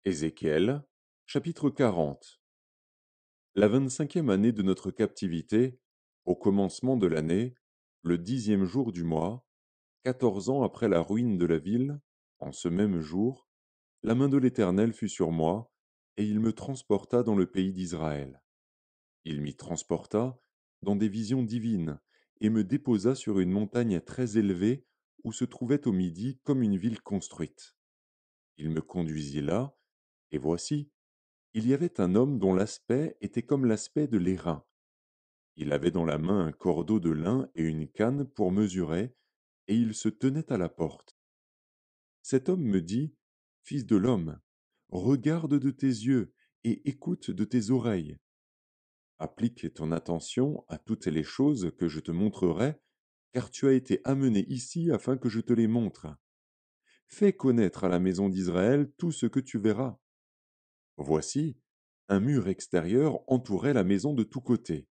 Ézéchiel, chapitre 40. La 25e année de notre captivité, au commencement de l'année, le 10e jour du mois, 14 ans après la ruine de la ville, en ce même jour, la main de l'Éternel fut sur moi, et il me transporta dans le pays d'Israël. Il m'y transporta dans des visions divines, et me déposa sur une montagne très élevée où se trouvait au midi comme une ville construite. Il me conduisit là, et voici, il y avait un homme dont l'aspect était comme l'aspect de l'airain. Il avait dans la main un cordeau de lin et une canne pour mesurer, et il se tenait à la porte. Cet homme me dit, Fils de l'homme, regarde de tes yeux et écoute de tes oreilles. Applique ton attention à toutes les choses que je te montrerai, car tu as été amené ici afin que je te les montre. Fais connaître à la maison d'Israël tout ce que tu verras. Voici, un mur extérieur entourait la maison de tous côtés.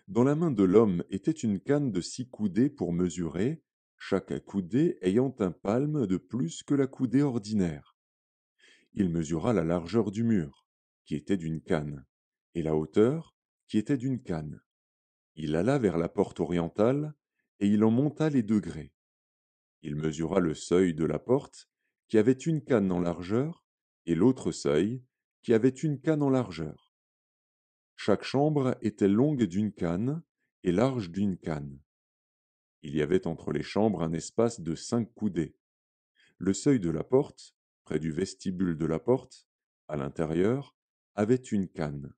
Dans la main de l'homme était une canne de 6 coudées pour mesurer, chaque coudée ayant un palme de plus que la coudée ordinaire. Il mesura la largeur du mur, qui était d'une canne, et la hauteur, qui était d'une canne. Il alla vers la porte orientale, et il en monta les degrés. Il mesura le seuil de la porte, qui avait une canne en largeur, et l'autre seuil, qui avait une canne en largeur. Chaque chambre était longue d'une canne et large d'une canne. Il y avait entre les chambres un espace de 5 coudées. Le seuil de la porte, près du vestibule de la porte, à l'intérieur, avait une canne.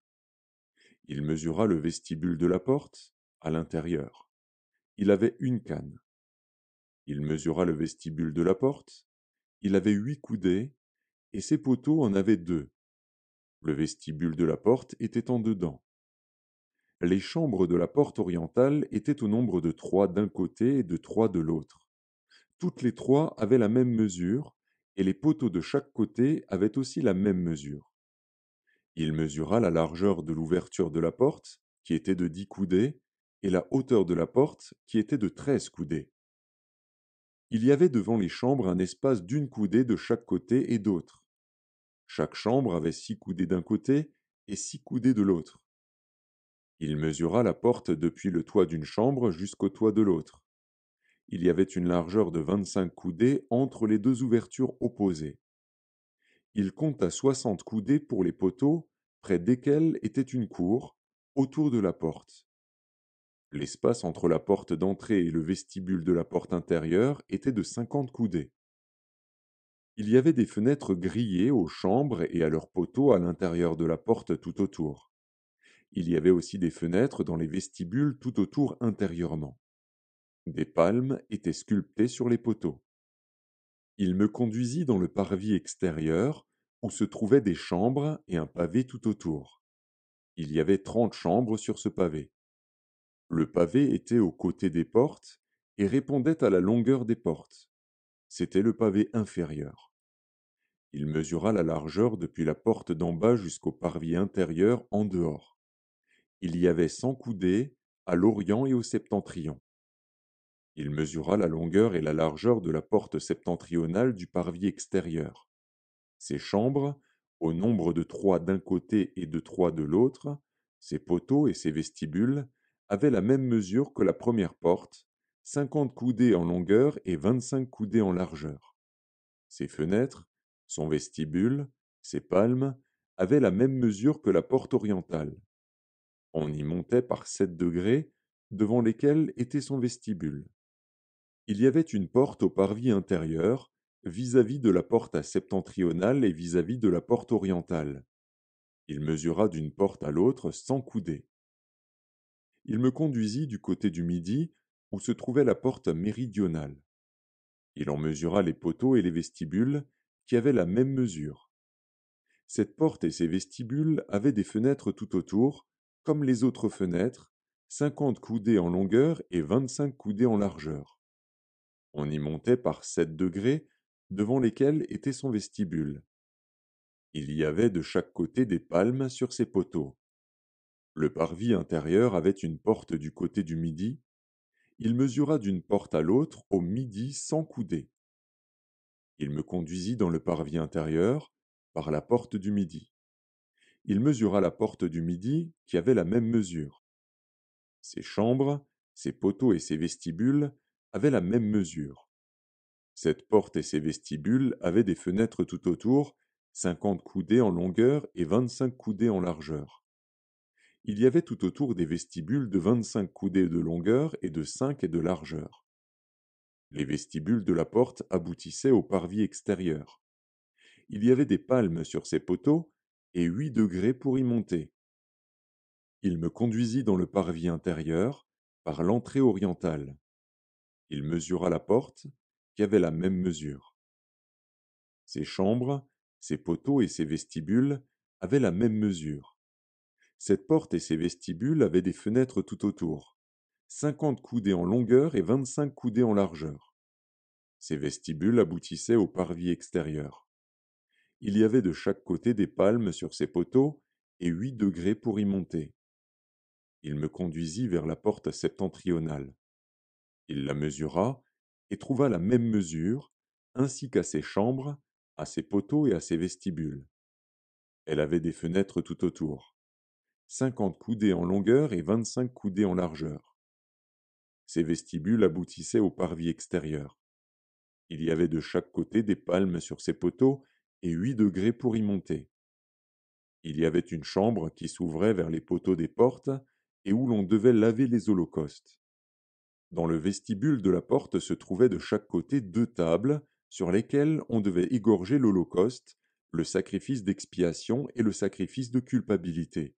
Il mesura le vestibule de la porte, à l'intérieur. Il avait une canne. Il mesura le vestibule de la porte. Il avait 8 coudées, et ses poteaux en avaient 2. Le vestibule de la porte était en dedans. Les chambres de la porte orientale étaient au nombre de 3 d'un côté et de 3 de l'autre. Toutes les 3 avaient la même mesure, et les poteaux de chaque côté avaient aussi la même mesure. Il mesura la largeur de l'ouverture de la porte, qui était de 10 coudées, et la hauteur de la porte, qui était de 13 coudées. Il y avait devant les chambres un espace d'1 coudée de chaque côté et d'autre. Chaque chambre avait 6 coudées d'un côté et 6 coudées de l'autre. Il mesura la porte depuis le toit d'une chambre jusqu'au toit de l'autre. Il y avait une largeur de 25 coudées entre les 2 ouvertures opposées. Il compta 60 coudées pour les poteaux, près desquels était une cour, autour de la porte. L'espace entre la porte d'entrée et le vestibule de la porte intérieure était de 50 coudées. Il y avait des fenêtres grillées aux chambres et à leurs poteaux à l'intérieur de la porte tout autour. Il y avait aussi des fenêtres dans les vestibules tout autour intérieurement. Des palmes étaient sculptées sur les poteaux. Il me conduisit dans le parvis extérieur, où se trouvaient des chambres et un pavé tout autour. Il y avait 30 chambres sur ce pavé. Le pavé était aux côtés des portes et répondait à la longueur des portes. C'était le pavé inférieur. Il mesura la largeur depuis la porte d'en bas jusqu'au parvis intérieur en dehors. Il y avait 100 coudées à l'orient et au septentrion. Il mesura la longueur et la largeur de la porte septentrionale du parvis extérieur. Ces chambres, au nombre de 3 d'un côté et de 3 de l'autre, ces poteaux et ces vestibules, avaient la même mesure que la première porte, 50 coudées en longueur et 25 coudées en largeur. Ses fenêtres, son vestibule, ses palmes, avaient la même mesure que la porte orientale. On y montait par 7 degrés, devant lesquels était son vestibule. Il y avait une porte au parvis intérieur, vis-à-vis de la porte septentrionale et vis-à-vis de la porte orientale. Il mesura d'une porte à l'autre 100 coudées. Il me conduisit du côté du midi, où se trouvait la porte méridionale. Il en mesura les poteaux et les vestibules, qui avaient la même mesure. Cette porte et ses vestibules avaient des fenêtres tout autour, comme les autres fenêtres, 50 coudées en longueur et 25 coudées en largeur. On y montait par 7 degrés, devant lesquels était son vestibule. Il y avait de chaque côté des palmes sur ses poteaux. Le parvis intérieur avait une porte du côté du midi. Il mesura d'une porte à l'autre au midi 100 coudées. Il me conduisit dans le parvis intérieur. par la porte du midi. Il mesura la porte du midi qui avait la même mesure. Ses chambres, ses poteaux et ses vestibules avaient la même mesure. Cette porte et ses vestibules avaient des fenêtres tout autour, 50 coudées en longueur et 25 coudées en largeur. Il y avait tout autour des vestibules de 25 coudées de longueur et de 5 et de largeur. Les vestibules de la porte aboutissaient au parvis extérieur. Il y avait des palmes sur ces poteaux et 8 degrés pour y monter. Il me conduisit dans le parvis intérieur, par l'entrée orientale. Il mesura la porte, qui avait la même mesure. Ses chambres, ses poteaux et ses vestibules avaient la même mesure. Cette porte et ses vestibules avaient des fenêtres tout autour, 50 coudées en longueur et 25 coudées en largeur. Ces vestibules aboutissaient au parvis extérieur. Il y avait de chaque côté des palmes sur ces poteaux et 8 degrés pour y monter. Il me conduisit vers la porte septentrionale. Il la mesura et trouva la même mesure, ainsi qu'à ses chambres, à ses poteaux et à ses vestibules. Elle avait des fenêtres tout autour, 50 coudées en longueur et 25 coudées en largeur. Ces vestibules aboutissaient au parvis extérieur. Il y avait de chaque côté des palmes sur ces poteaux et 8 degrés pour y monter. Il y avait une chambre qui s'ouvrait vers les poteaux des portes et où l'on devait laver les holocaustes. Dans le vestibule de la porte se trouvaient de chaque côté 2 tables sur lesquelles on devait égorger l'holocauste, le sacrifice d'expiation et le sacrifice de culpabilité.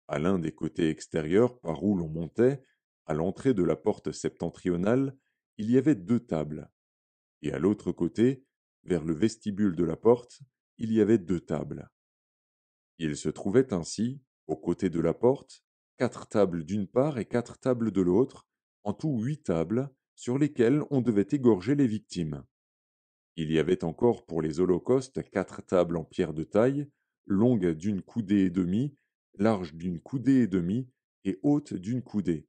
À l'un des côtés extérieurs par où l'on montait, à l'entrée de la porte septentrionale, il y avait 2 tables, et à l'autre côté, vers le vestibule de la porte, il y avait 2 tables. Il se trouvait ainsi, aux côtés de la porte, 4 tables d'une part et 4 tables de l'autre, en tout 8 tables, sur lesquelles on devait égorger les victimes. Il y avait encore pour les holocaustes 4 tables en pierre de taille, longues d'une coudée et demie, larges d'une coudée et demie, et hautes d'une coudée.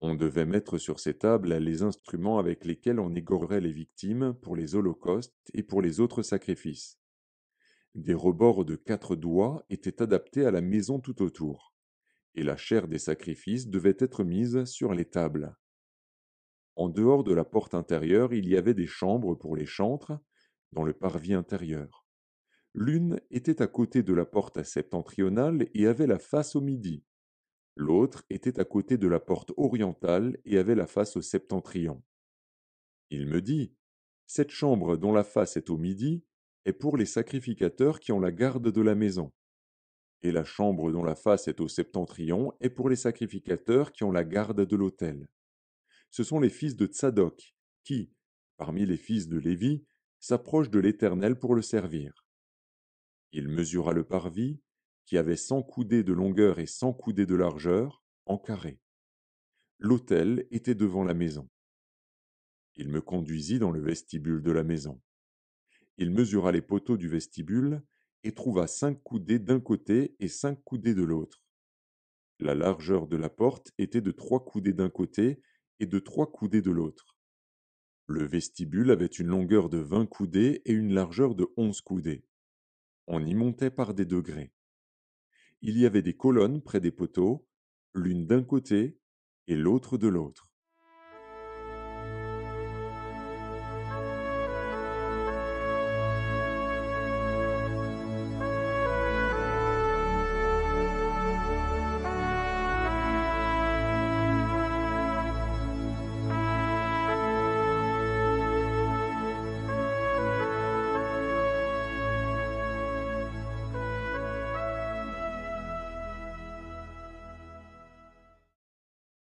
On devait mettre sur ces tables les instruments avec lesquels on égorgerait les victimes pour les holocaustes et pour les autres sacrifices. Des rebords de 4 doigts étaient adaptés à la maison tout autour, et la chair des sacrifices devait être mise sur les tables. En dehors de la porte intérieure, il y avait des chambres pour les chantres, dans le parvis intérieur. L'une était à côté de la porte septentrionale et avait la face au midi. L'autre était à côté de la porte orientale et avait la face au septentrion. Il me dit, cette chambre dont la face est au midi est pour les sacrificateurs qui ont la garde de la maison, et la chambre dont la face est au septentrion est pour les sacrificateurs qui ont la garde de l'autel. Ce sont les fils de Tsadok qui, parmi les fils de Lévi, s'approchent de l'Éternel pour le servir. Il mesura le parvis, qui avait 100 coudées de longueur et 100 coudées de largeur, en carré. L'autel était devant la maison. Il me conduisit dans le vestibule de la maison. Il mesura les poteaux du vestibule et trouva 5 coudées d'un côté et 5 coudées de l'autre. La largeur de la porte était de 3 coudées d'un côté et de 3 coudées de l'autre. Le vestibule avait une longueur de 20 coudées et une largeur de 11 coudées. On y montait par des degrés. Il y avait des colonnes près des poteaux, l'une d'un côté et l'autre de l'autre.